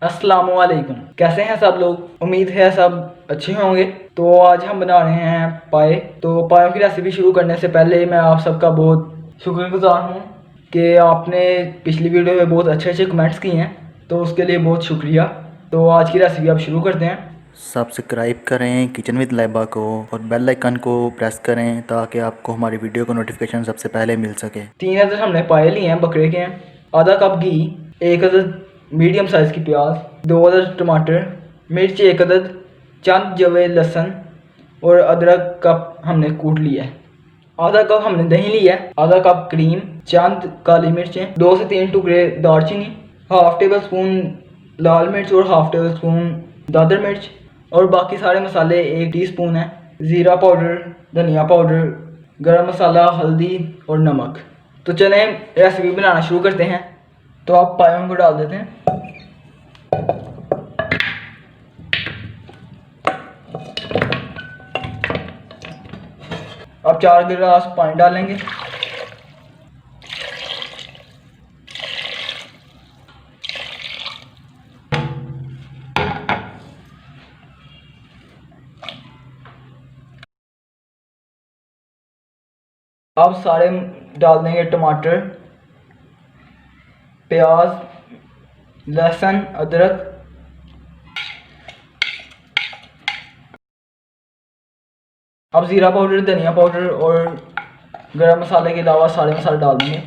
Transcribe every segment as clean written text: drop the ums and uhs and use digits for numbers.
अस्सलामुअलैकुम। कैसे हैं सब लोग? उम्मीद है सब अच्छे होंगे। तो आज हम बना रहे हैं पाए। तो पायों की रेसिपी शुरू करने से पहले मैं आप सबका बहुत शुक्रगुजार हूँ कि आपने पिछली वीडियो में बहुत अच्छे अच्छे कमेंट्स किए हैं, तो उसके लिए बहुत शुक्रिया। तो आज की रेसिपी आप शुरू करते हैं। सब्सक्राइब करें किचन विद लाइबा को और बेल आइकन को प्रेस करें ताकि आपको हमारी वीडियो का नोटिफिकेशन सबसे पहले मिल सके। 3 अदद हमने पाए लिए हैं, बकरे के हैं। आधा कप घी, 1 अदद मीडियम साइज़ की प्याज, 2 अदद टमाटर, मिर्च 1 अदद, चंद जवे लहसुन और अदरक कप हमने कूट लिया है। आधा कप हमने दही लिया है, आधा कप क्रीम, चंद काली मिर्चें, 2 से 3 टुकड़े दालचीनी, हाफ टेबल स्पून लाल मिर्च और हाफ टेबल स्पून दादर मिर्च और बाकी सारे मसाले 1 टीस्पून है। ज़ीरा पाउडर, धनिया पाउडर, गरम मसाला, हल्दी और नमक। तो चलें रेसिपी बनाना शुरू करते हैं। तो आप पायों को डाल देते हैं। अब 4 गिलास पानी डालेंगे। अब सारे डाल देंगे टमाटर, प्याज, लहसुन, अदरक। अब ज़ीरा पाउडर, धनिया पाउडर और गरम मसाले के अलावा सारे मसाले डाल देंगे।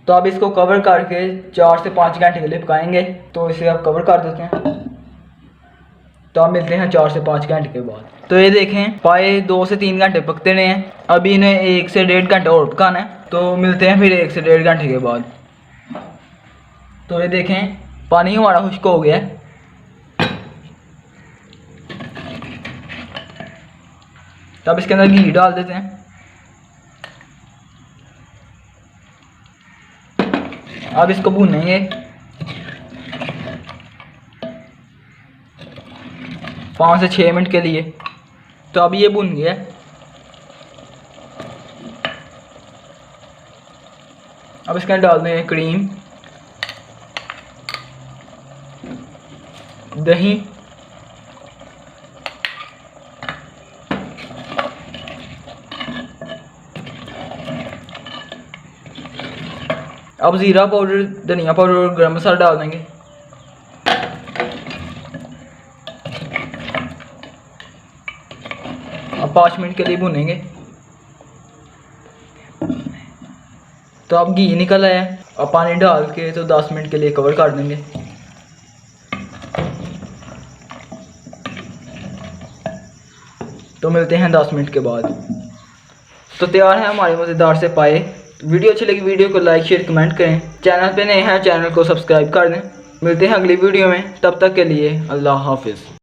तो अब इसको कवर करके 4 से 5 घंटे के लिए पकाएंगे। तो इसे अब कवर कर देते हैं। तो अब मिलते हैं 4 से 5 घंटे के बाद। तो ये देखें, पाए 2 से 3 घंटे पकते रहे हैं। अभी इन्हें 1 से 1.5 घंटा और पकाना है। तो मिलते हैं फिर 1 से 1.5 घंटे के बाद। तो ये देखें, पानी हमारा खुश्क हो गया है। तब इसके अंदर घी डाल देते हैं। अब इसको भूनेंगे 5 से 6 मिनट के लिए। तो अब ये भुन गया। अब इसके अंदर डाल देंगे क्रीम, दही, अब ज़ीरा पाउडर, धनिया पाउडर और गरम मसाला डाल देंगे। अब 5 मिनट के लिए भुनेंगे। तो अब घी निकल आया है। अब पानी डाल के तो 10 मिनट के लिए कवर कर देंगे। तो मिलते हैं 10 मिनट के बाद। तो तैयार है हमारे मज़ेदार से पाए। वीडियो अच्छी लगी वीडियो को लाइक शेयर कमेंट करें। चैनल पे नए हैं चैनल को सब्सक्राइब कर दें। मिलते हैं अगली वीडियो में, तब तक के लिए अल्लाह हाफिज़।